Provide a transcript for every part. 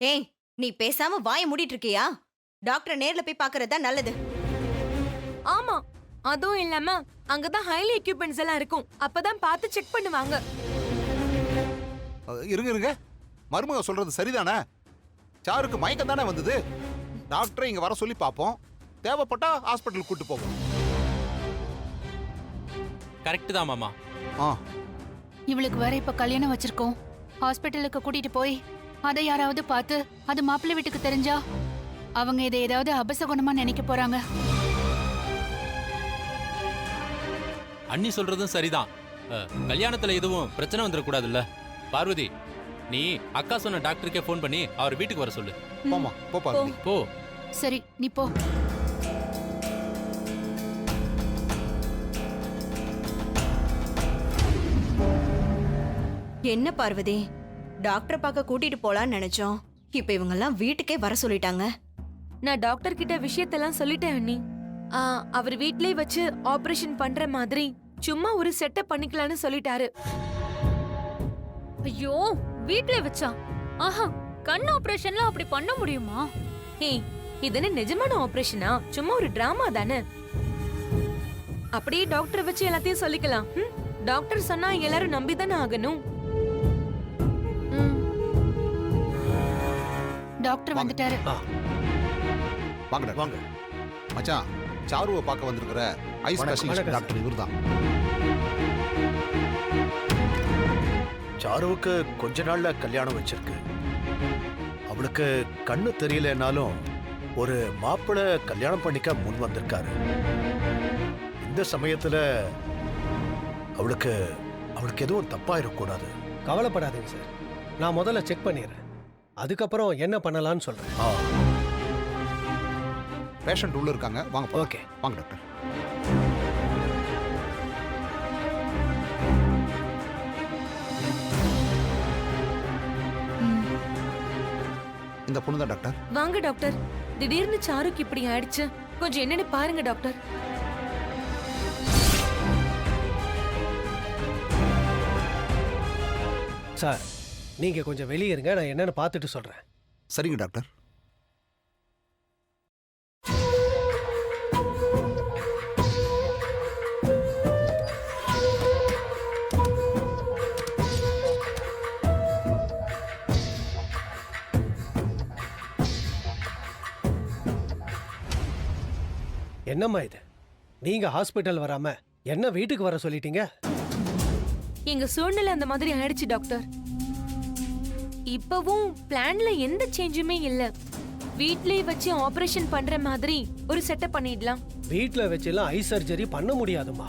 ஏய், நீ பேசாம வாய மூடிட்டு இருக்கியா? டாக்டர் நேர்ல போய் பாக்குறதா நல்லது. ஆமா, அதுவும் இல்லாம அங்கதான் ஹைலி எக்யூப்மெண்ட்ஸ் எல்லாம் இருக்கும். அப்பதான் பார்த்து செக் பண்ணுவாங்க. இருங்க இருங்க, மருமக சொல்றது சரிதானே? சாருக்கு மயக்கம் தானே வந்தது. டாக்டரை இங்க வர சொல்லி பார்ப்போம். தேவைப்பட்டா ஹாஸ்பிட்டல் கூட்டு போவோம். கரெக்ட் தான் மாமா. இவளுக்கு வேற இப்ப கல்யாணம் வச்சிருக்கோம். ஹாஸ்பிட்டலுக்கு கூட்டிட்டு போய் அதை யாராவது பார்த்து அது மாப்பிள்ளை வீட்டுக்கு தெரிஞ்சா அவங்க இதை ஏதாவது அபசகுணமா நினைக்க போறாங்க. அண்ணி சொல்றதும் சரிதான். கல்யாணத்துல எதுவும் பிரச்சனை வந்துடக்கூடாதுல்ல. பார்வதி, நீ அக்கா சொன்ன டாக்டருக்கே ஃபோன் பண்ணி அவர் வீட்டுக்கு வர சொல்லு. போமா, போ பார்வதி. போ. சரி, நீ போ. என்ன பார்வதி, டாக்டரை பார்க்க கூட்டிட்டு போலான்னு நினைச்சோம். இப்ப இவங்க எல்லாம் வீட்டுக்கே வர சொல்லிட்டாங்க. நான் டாக்டர் கிட்ட விஷயத்தெல்லாம் சொல்லிட்டேன் அண்ணி. அவர் வீட்லயே வச்சு ஆபரேஷன் பண்ற மாதிரி சும்மா ஒரு செட்டப் பண்ணிக்கலாம்னு சொல்லிட்டாரு. ஐயோ, வீட்ல வச்சா? ஆஹா, கண் ஆபரேஷன்ல அப்படி பண்ண முடியுமா? ஏய், இது நிஜமான ஆபரேஷனா? சும்மா ஒரு டிராமா தானே. அப்படியே டாக்டர் வச்சு எல்லாத்தையும் சொல்லிக்கலாம். டாக்டர் சொன்னா எல்லாரும் நம்பிதானே ஆகணும். டாக்டர் வந்துட்டாரு. வாங்க வாங்க மச்சான். சாருவை பார்க்க வந்திருக்கிற ஐ ஸ்பெஷலிஸ்ட் டாக்டர் இவர்தான். சாருவுக்கு கொஞ்ச நாள்ல கல்யாணம் வச்சிருக்கு. அவளுக்கு கண்ணு தெரியலனாலும் ஒரு மாப்பிள்ளை கல்யாணம் பண்ணிக்க முன் வந்திருக்காரு. இந்த சமயத்துல அவளுக்கு எதுவும் தப்பாயிடக்கூடாது. கவலைப்படாதீங்க சார், நான் முதல்ல செக் பண்ணிடுறேன். அதுக்கப்புறம் என்ன பண்ணலாம்னு சொல்றேன். பேஷண்ட் உள்ள இருக்காங்க, வாங்க. ஓகே, வாங்க டாக்டர். இந்த பொண்ணு தான் டாக்டர். வாங்க டாக்டர். திடீர்னு சாருக்கு இப்படி ஆயிடுச்சு, கொஞ்சம் என்னன்னு பாருங்க டாக்டர். சார் நீங்க கொஞ்சம் வெளியே இருங்க, நான் என்னன்னு பார்த்துட்டு சொல்றேன். சரிங்க டாக்டர். என்னம்மா இது, நீங்க ஹாஸ்பிட்டல் வராம என்ன வீட்டுக்கு வர சொல்லிட்டீங்க? எங்க சூழ்நிலை அந்த மாதிரி ஆயிடுச்சு டாக்டர். இப்பவும் பிளான்ல எந்த சேஞ்சுமே இல்ல. வீட்லயே வச்சு ஆபரேஷன் பண்ற மாதிரி ஒரு செட்டப் பண்ணிடலாம். வீட்ல வச்செல்லாம் ஐ சர்ஜரி பண்ண முடியாதுமா.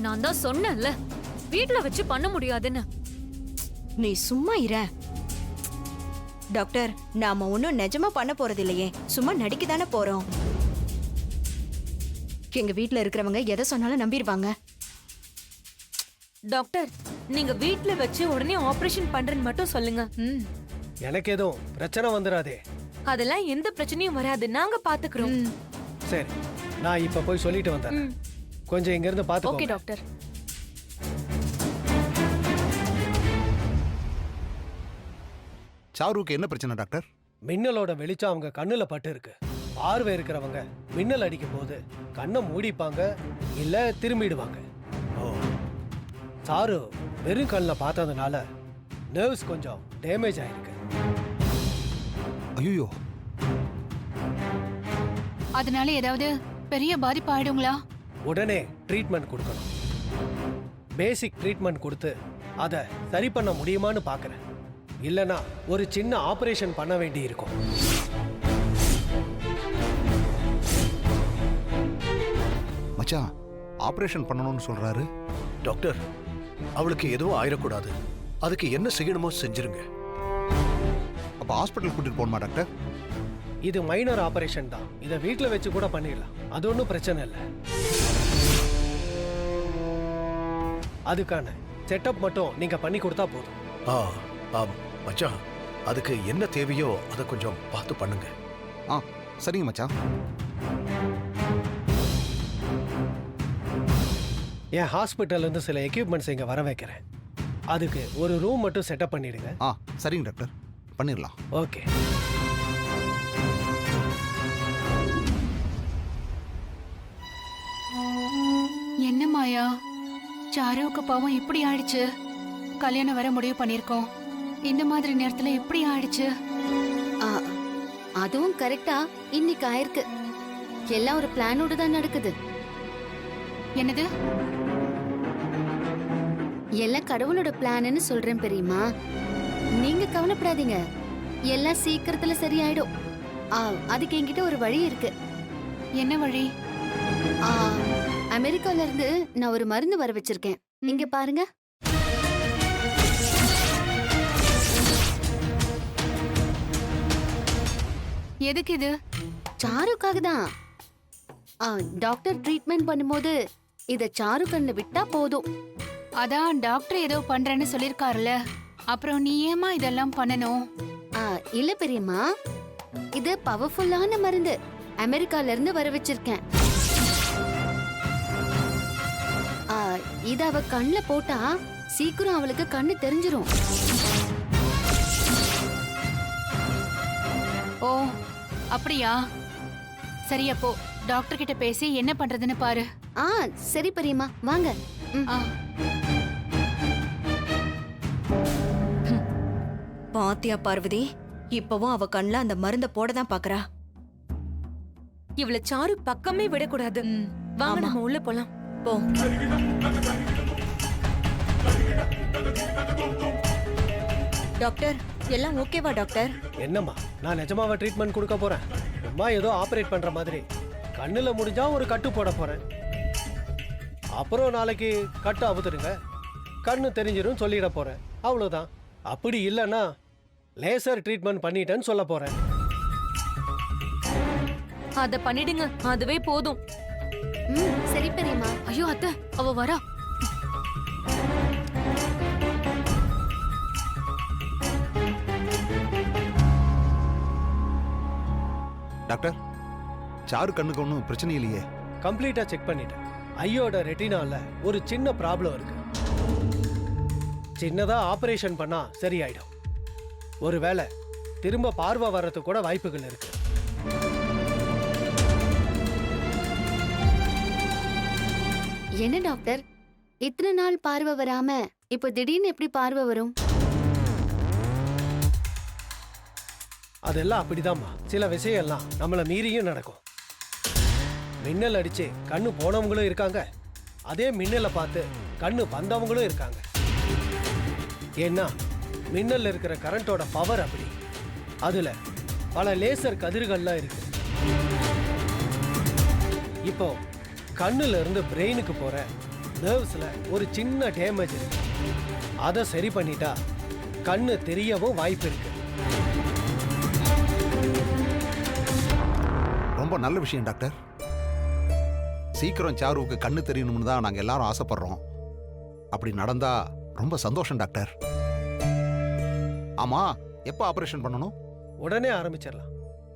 நான் தான் சொன்னேன்ல, வீட்ல வச்சு பண்ண முடியாதுன்னு. நீ சும்மா இரு. டாக்டர், நாம ஒன்னும் நிஜமா பண்ண போறது இல்லையே, சும்மா நடிக்கதானே போறோம். எங்க வீட்ல இருக்கிறவங்க எதை சொன்னாலும் நம்பிடுவாங்க. டாக்டர், நீங்க வீட்ல வச்சு உடனே ஆபரேஷன் பண்றேன்னு மட்டும் சொல்லுங்க. எனக்கு எதுவும் பிரச்சனை வந்துடாதே. அதெல்லாம் எந்த பிரச்சனையும் வராது, நாங்க பாத்துக்கிறோம். சரி, நான் இப்ப போய் சொல்லிட்டு வந்தேன். கொஞ்சம் இங்க இருந்து பாத்துக்கோங்க. Okay doctor. சாருவுக்கு என்ன பிரச்சனை டாக்டர்? மின்னலோட வெளிச்சம் அவங்க கண்ணுல பட்டு இருக்கு. பார்வை இருக்கிறவங்க மின்னல் அடிக்கும் போது கண்ணை மூடிப்பாங்க, இல்ல திரும்பிடுவாங்க. சாரு வெறும் கண்ணில் பார்த்ததுனால நர்வ்ஸ் கொஞ்சம் டேமேஜ் ஆயிருக்கு. ஐயோ, அதனால ஏதாவது பெரிய பாதிப்பு ஆயிடுங்களா? உடனே ட்ரீட்மெண்ட் கொடுக்கணும். பேசிக் ட்ரீட்மெண்ட் கொடுத்து அதை சரி பண்ண முடியுமான்னு பார்க்குறேன். இல்லைனா ஒரு சின்ன ஆபரேஷன் பண்ண வேண்டி இருக்கும். மச்சான் ஆபரேஷன் பண்ணணும்னு சொல்றாரு. டாக்டர், அவளுக்கு எதுவும் ஆயிடக்கூடாது. அதுக்கு என்ன செய்யணுமோ செஞ்சிருங்க. அப்ப ஹாஸ்பிட்டல் கூட்டிட்டு போகணுமா டாக்டர்? இது மைனர் ஆபரேஷன் தான், இதை வீட்டில் வச்சு கூட பண்ணிடலாம். அது ஒன்றும் பிரச்சனை இல்லை. அதுக்கான செட்டப் மட்டும் நீங்க பண்ணி கொடுத்தா போதும். மச்சான், அதுக்கு என்ன தேவையோ அதை கொஞ்சம் பார்த்து பண்ணுங்க. சரிங்க மச்சான். என் ஹாஸ்பிட்டல்ல இருந்து சில எக்யூப்மெண்ட்ஸ் இங்க வர வைக்கிறேன். அதுக்கு ஒரு ரூம் மட்டும் செட்டப் பண்ணிடுங்க. சரிங்க டாக்டர். பண்ணிடலாம். ஓகே. என்ன மாயா, சாருவுக்கு பாவம் இப்படி ஆயிடுச்சு. கல்யாணம் வர முடிவு பண்ணிருக்கோம். இந்த மாதிரி நேரத்துல இப்படி ஆயிடுச்சு. ஆ, அதுவும் கரெக்டா இன்னைக்கு ஆயிருக்கு. எல்லாம் ஒரு பிளானோட தான் நடக்குது. என்னது? எல்லாம் கடவுளோட பிளான்னு சொல்றேன் பெரியம்மா. நீங்க கவலைப்படாதீங்க, எல்லாம் சீக்கிரத்துல சரியாயிடும். அதுக்கு என்கிட்ட ஒரு வழி இருக்கு. என்ன வழி? ஆ, அமெரிக்கால இருந்து நான் ஒரு மருந்து வர வச்சிருக்கேன். இங்க பாருங்க. எதுக்கு இது? சாருக்காக தான். டாக்டர் ட்ரீட்மெண்ட் பண்ணும்போது இத சாரு கண்ணுல விட்டா போதும். அதான் டாக்டர் ஏதோ பண்றேன்னு சொல்லிருக்காருல, அப்புறம் நீ ஏமா இதெல்லாம் பண்ணணும்? இல்ல பெரியம்மா, இது பவர்ஃபுல்லான மருந்து. அமெரிக்கால இருந்து வர வச்சிருக்கேன். இத அவ கண்ணுல போட்டா சீக்கிரம் அவளுக்கு கண்ணு தெரிஞ்சிரும். ஓ அப்படியா? சரி, அப்போ டாக்டர் கிட்ட பேசி என்ன பண்றதுன்னு பாரு. சரி பெரியம்மா, வாங்க. ஆ, பாத்தியா பார்வதி, இப்பவும் அவ கண்ணுல அந்த மருந்த போட தான் பாக்குறா. இவள சாரு பக்கமே விடக்கூடாது. வாங்க ஆமா. நம்ம உள்ள போலாம். போ. டாக்டர், எல்லாம் ஓகேவா டாக்டர்? என்னம்மா, நான் நிஜமாவா ட்ரீட்மெண்ட் கொடுக்க போறேன்? அம்மா ஏதோ ஆபரேட் பண்ற மாதிரி கண்ணுல முடிஞ்சா ஒரு கட்டு போட போறேன். அப்புறம் நாளைக்கு கட்டு அவுத்துடுங்க, கண்ணு தெரிஞ்சிரும் சொல்லிட போறேன். அவ்வளவுதான். அப்படி இல்லைன்னா லேசர் ட்ரீட்மெண்ட் பண்ணிட்டேன்னு சொல்ல போறேன். அத பண்ணிடுங்க, அதுவே போதும். சரி பெரியம்மா. ஐயோ அத்தை, அவ வரா. டாக்டர், சாரு கண்ணுக்கு ஒன்றும் பிரச்சனை இல்லையே? கம்ப்ளீட்டா செக் பண்ணிட்டேன். ஐயோட ரெட்டினால ஒரு சின்ன ப்ராப்ளம் இருக்கு. சின்னதா ஆபரேஷன் பண்ணா சரியாயிடும். ஒருவேளை திரும்ப பார்வை வர்றதுக்கு கூட வாய்ப்புகள் இருக்கு. என்ன டாக்டர், இத்தனை நாள் பார்வை வராம இப்போ திடீர்னு எப்படி பார்வை வரும்? அதெல்லாம் அப்படிதாம்மா. சில விஷயம்லாம் நம்மள மீறியும் நடக்கும். மின்னல் அடிச்சு கண்ணு போனவங்களும் இருக்காங்க, அதே மின்னலை பார்த்து கண்ணு வந்தவங்களும் இருக்காங்க. ஏன்னா மின்னல்ல இருக்கிற கரண்டோட பவர் அப்படி. அதுல பல லேசர் கதிர்கள்லாம் இருக்கு. இப்போ கண்ணுல இருந்து பிரெயினுக்கு போற நர்வ்ஸ்ல ஒரு சின்ன டேமேஜ் இருக்கு. அதை சரி பண்ணிட்டா கண்ணு தெரியவும் வாய்ப்பு இருக்கு. ரொம்ப நல்ல விஷயம் டாக்டர். சீக்கிரம் சாருவுக்கு கண்ணு தெரியணும்னு தான் நாங்கள் எல்லாரும் ஆசைப்படுறோம். அப்படி நடந்தா ரொம்ப சந்தோஷம் டாக்டர். ஆமா, எப்போ ஆபரேஷன் பண்ணணும்? உடனே ஆரம்பிச்சிடலாம்.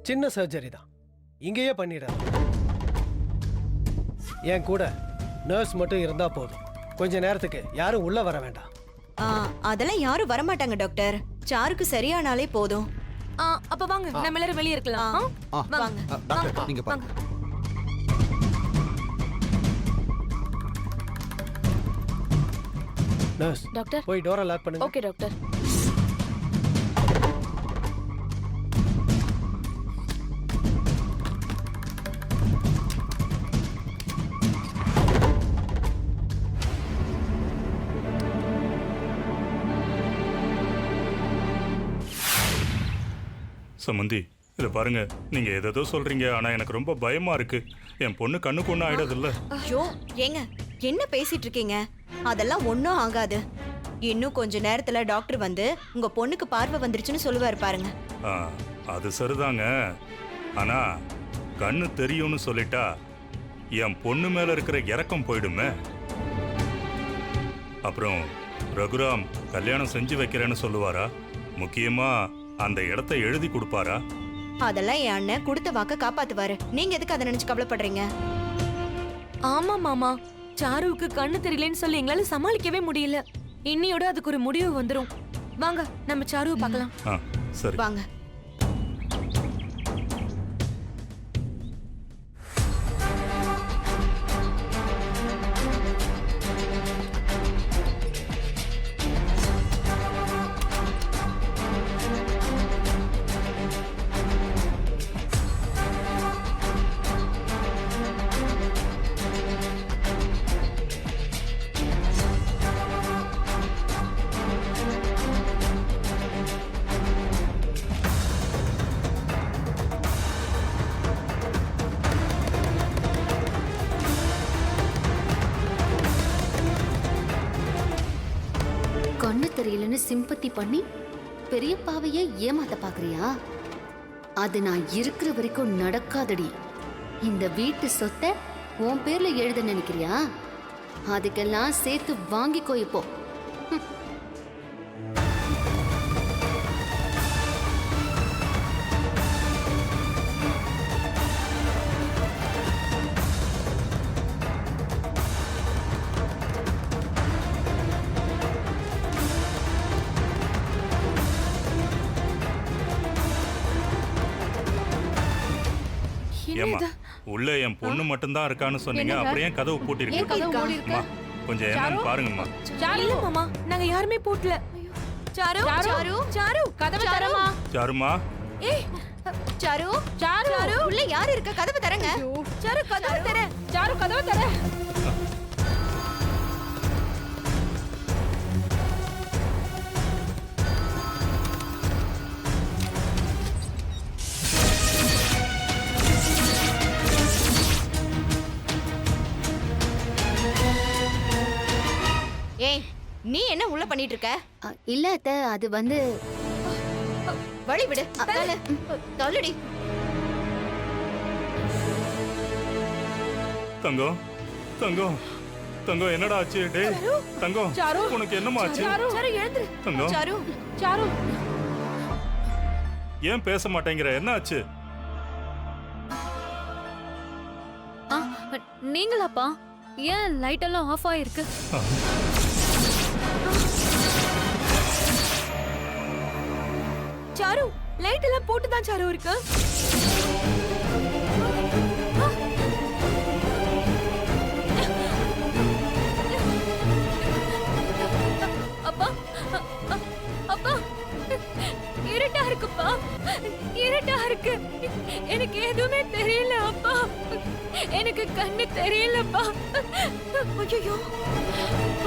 சின்ன சர்ஜரி தான், இங்கேயே பண்ணிடலாம். என் கூட நர்ஸ் மட்டும் இருந்தா போதும். கொஞ்ச நேரத்துக்கு யாரும் உள்ள வர வேண்டாம். அதெல்லாம் யாரும் வரமாட்டாங்க டாக்டர். சாருக்கு சரியானாலே போதும். அப்ப வாங்க, நம்ம எல்லாரும் வெளியே இருக்கலாம். வாங்க. டாக்டர் நீங்க பாருங்க. Nurse doctor. போய் டோரை லாக் பண்ணுங்க. Okay doctor. சமந்தி, இதை பாருங்க. நீங்க ஏதோ சொல்றீங்க, ஆனா எனக்கு ரொம்ப பயமா இருக்கு. என் பொண்ணு கண்ணுக்கு ஒன்றும் ஆயிடாதுல்ல? ஐயோ ஏங்க, என்ன பேசிட்டு இருக்கீங்க? அதெல்லாம் ஒன்றும் ஆகாது. இன்னும் கொஞ்ச நேரத்துல டாக்டர் வந்து உங்க பொண்ணுக்கு பார்வை வந்துருச்சுன்னு சொல்லுவாரு பாருங்க. அது சரிதாங்க. ஆனா கண்ணு தெரியும்னு சொல்லிட்டா என் பொண்ணு மேல இருக்கிற இரக்கம் போயிடுமே. அப்புறம் ரகுராம் கல்யாணம் செஞ்சு வைக்கிறேன்னு சொல்லுவாரா? முக்கியமா அந்த இடத்தை எழுதி கொடுப்பாரா? அதெல்லாம் என் அண்ணன் கொடுத்த வாக்க காப்பாத்துவாரு. நீங்க எதுக்கு அதை நினைச்சு கவலைப்படுறீங்க? ஆமா மாமா, சாருவுக்கு கண்ணு தெரியலன்னு சொல்லி எங்களால சமாளிக்கவே முடியல. இன்னியோட அதுக்கு ஒரு முடிவு வந்துரும். வாங்க நம்ம சாருவை பார்க்கலாம். சரி. வாங்க. கண்ணு தெரியலன்னு சிம்பத்தி பண்ணி பெரியப்பாவைய ஏமாத்த பாக்குறியா? அது நான் இருக்கிற வரைக்கும் நடக்காதடி. இந்த வீட்டு சொத்தை உன் பேர்ல எழுத நினைக்கிறியா? அதுக்கெல்லாம் சேர்த்து வாங்கிக்கோ இப்போ. ஏமா உள்ள என் பொண்ணு மட்டும்தான் இருக்கான்னு சொன்னீங்க, அப்படியே கதவு பூட்டிருக்கு. அம்மா கொஞ்சம் என்னன்னு பாருங்கம்மா. இல்ல மாமா, நாங்க யாருமே பூட்டல. சாரு சாரு சாரு கதவை தரமா? சாருமா, ஏய் சாரு, சாரு உள்ள யார் இருக்க? கதவை தரங்க. சாரு கதவை தர. சாரு கதவை தர. ஏய், நீ என்ன உள்ள பண்ணிட்டு இருக்க? இல்ல அத்தை, அது வந்து வழி விடு. தள்ளுடி. தங்கம் தங்கம் தங்கம் என்னடா ஆச்சு? டேய் தங்கம், உனக்கு என்னமா ஆச்சு? சாரு எழுந்துரு. தங்கம், சாரு, சாரு ஏன் பேச மாட்டேங்கிற? என்ன ஆச்சு? நீங்களாப்பா? ஏன் லைட் எல்லாம் ஆஃப் ஆயிருக்கு? சாரு லைட் எல்லாம் போட்டு தான் சாரு இருக்கு. அப்பா அப்பா, இருட்டா இருக்குப்பா, இருட்டா இருக்கு. எனக்கு எதுவுமே தெரியல அப்பா, எனக்கு கண்ணு தெரியலப்பா. ஐயோ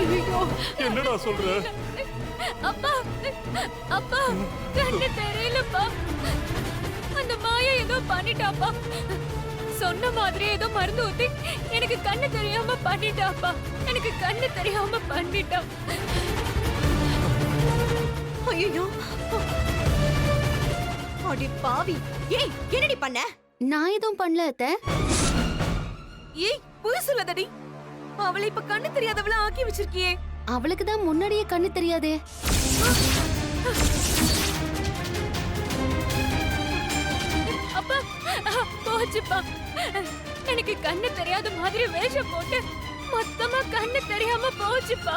ஐயோ, என்னடா சொல்ற? அப்பா அப்பா, கண்ணு தெரியலப்பா. அந்த மாயா ஏதோ பண்ணிட்டாப்பா. சொன்ன மாதிரி ஏதோ மருந்து ஊத்தி எனக்கு கண்ணு தெரியாம பண்ணிட்டாப்பா. எனக்கு கண்ணு தெரியாம பண்ணிட்டா. ஐயோ, அடி பாவி. ஏய், என்னடி பண்ண? நான் எதுவும் பண்ணல அத்தை. ஏய் பொய் சொல்லாதடி. அவளை இப்ப கண்ணு தெரியாதவள ஆக்கி வச்சிருக்கியே. அவளுக்கு தான் முன்னாடியே கண்ணு தெரியாதே. அப்பா போச்சுப்பா, எனக்கு கண்ணு தெரியாத மாதிரி வேஷம் போட்டு மொத்தமா கண்ணு தெரியாம போச்சுப்பா.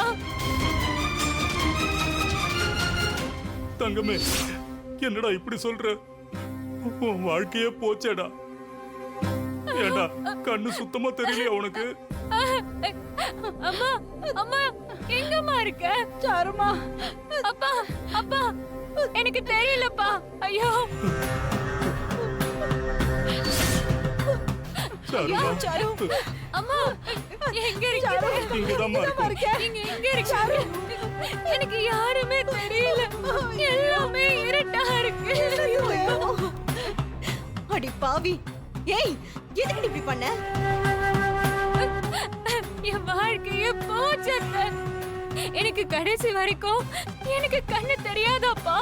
தங்கமே, என்னடா இப்படி சொல்ற? உன் வாழ்க்கையே போச்சேடா. ஏடா கண்ணு சுத்தமா தெரியலையா உனக்கு? அம்மா அம்மா, எங்கம்மா இருக்க? சாருமா. அப்பா அப்பா, எனக்கு தெரியலப்பா. ஐயோ சாரு, அம்மா, எங்க இருக்கீங்க? இங்கதாம்மா இருக்கேன். நீங்க எங்க இருக்கீங்க? எனக்கு யாருமே தெரியல, எல்லாமே இருட்டா இருக்கு. அடி பாவி. ஏய், எதுக்கு இப்படி பண்ண? என் வாழ்க்கையே போச்சு. எனக்கு கடைசி வரைக்கும் எனக்கு கண்ணு தெரியாதாப்பா.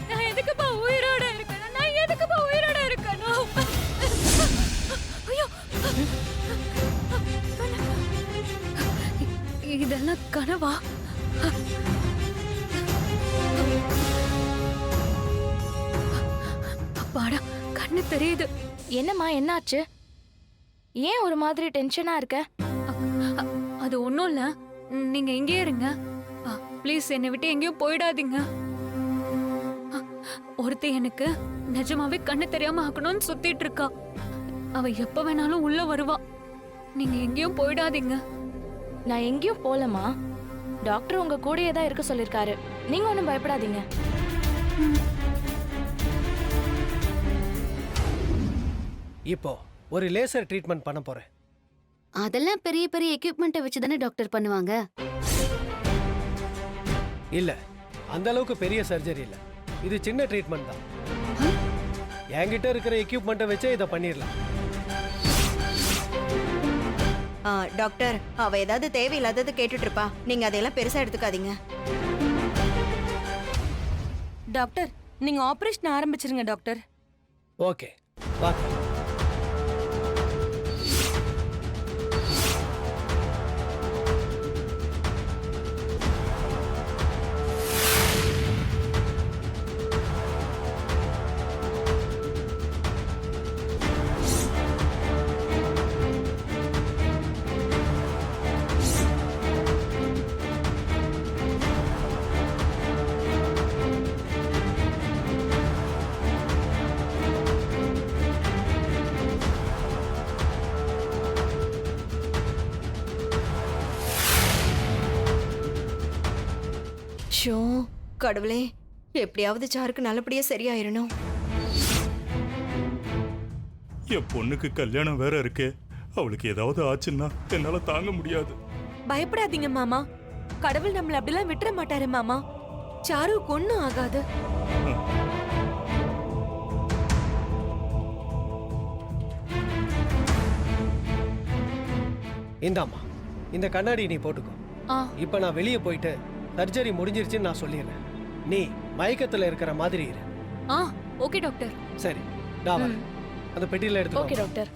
நான் எதுக்குப்பா உயிரோட இருக்கணும்? நான் எதுக்குப்பா உயிரோட இருக்கணும்? ஐயோ, இதெல்லாம் கனவா? அப்பாடா, கண்ணு தெரியுது. என்னம்மா என்னாச்சு? ஏன் ஒரு மாதிரி டென்ஷனா இருக்க? அது ஒண்ணும் இல்ல, நீங்க இங்கே இருங்க ப்ளீஸ். என்னை விட்டு எங்கேயும் போயிடாதீங்க. ஒரு ஒருத்தி எனக்கு நிஜமாவே கண்ணு தெரியாம ஆக்கணும்னு சுத்திட்டு இருக்கா. அவ எப்ப வேணாலும் உள்ள வருவா. நீங்க எங்கேயும் போயிடாதீங்க. நான் எங்கேயும் போலமா. டாக்டர் உங்க கூடயே தான் இருக்க சொல்லிருக்காரு. நீங்க ஒன்றும் பயப்படாதீங்க. இப்போ ஒரு லேசர் ட்ரீட்மெண்ட் பண்ண போறேன். அதெல்லாம் பெரிய பெரிய எக்யூப்மெண்ட்டை வச்சு தானே டாக்டர் பண்ணுவாங்க. இல்ல, அந்த அளவுக்கு பெரிய சர்ஜரி இல்ல. இது சின்ன ட்ரீட்மெண்ட் தான். என்கிட்ட இருக்கிற எக்யூப்மெண்ட்டை வச்சே இதை பண்ணிடலாம். டாக்டர், அவ ஏதாவது தேவையில்லாதது கேட்டுட்டு இருப்பா. நீங்க அதையெல்லாம் பெருசா எடுத்துக்காதீங்க. டாக்டர், நீங்க ஆபரேஷன் ஆரம்பிச்சிருங்க டாக்டர். ஓகே, பார்க்கலாம். ஷோ, கடவுளே, எப்படியாவது சாருக்கு நல்லபடியா சரியாயிரணும். என் பொண்ணுக்கு கல்யாணம் வேற இருக்கே. அவளுக்கு ஏதாவது ஆச்சுன்னா என்னால தாங்க முடியாது. பயப்படாதீங்க மாமா. கடவுள் நம்மள அப்படிலாம் விட்டுற மாட்டாரு மாமா. சாருக்கு ஒண்ணும் ஆகாது. இந்தாம்மா, இந்த கண்ணாடி நீ போட்டுக்கோ. இப்ப நான் வெளியே போயிட்டு சர்ஜரி முடிஞ்சிருச்சுன்னு நான் சொல்லிடுறேன். நீ மயக்கத்துல இருக்கிற மாதிரி இரு. Okay doctor. சரி, நான் வரேன். அந்த பெட்டியில எடுத்து ஓகே டாக்டர்.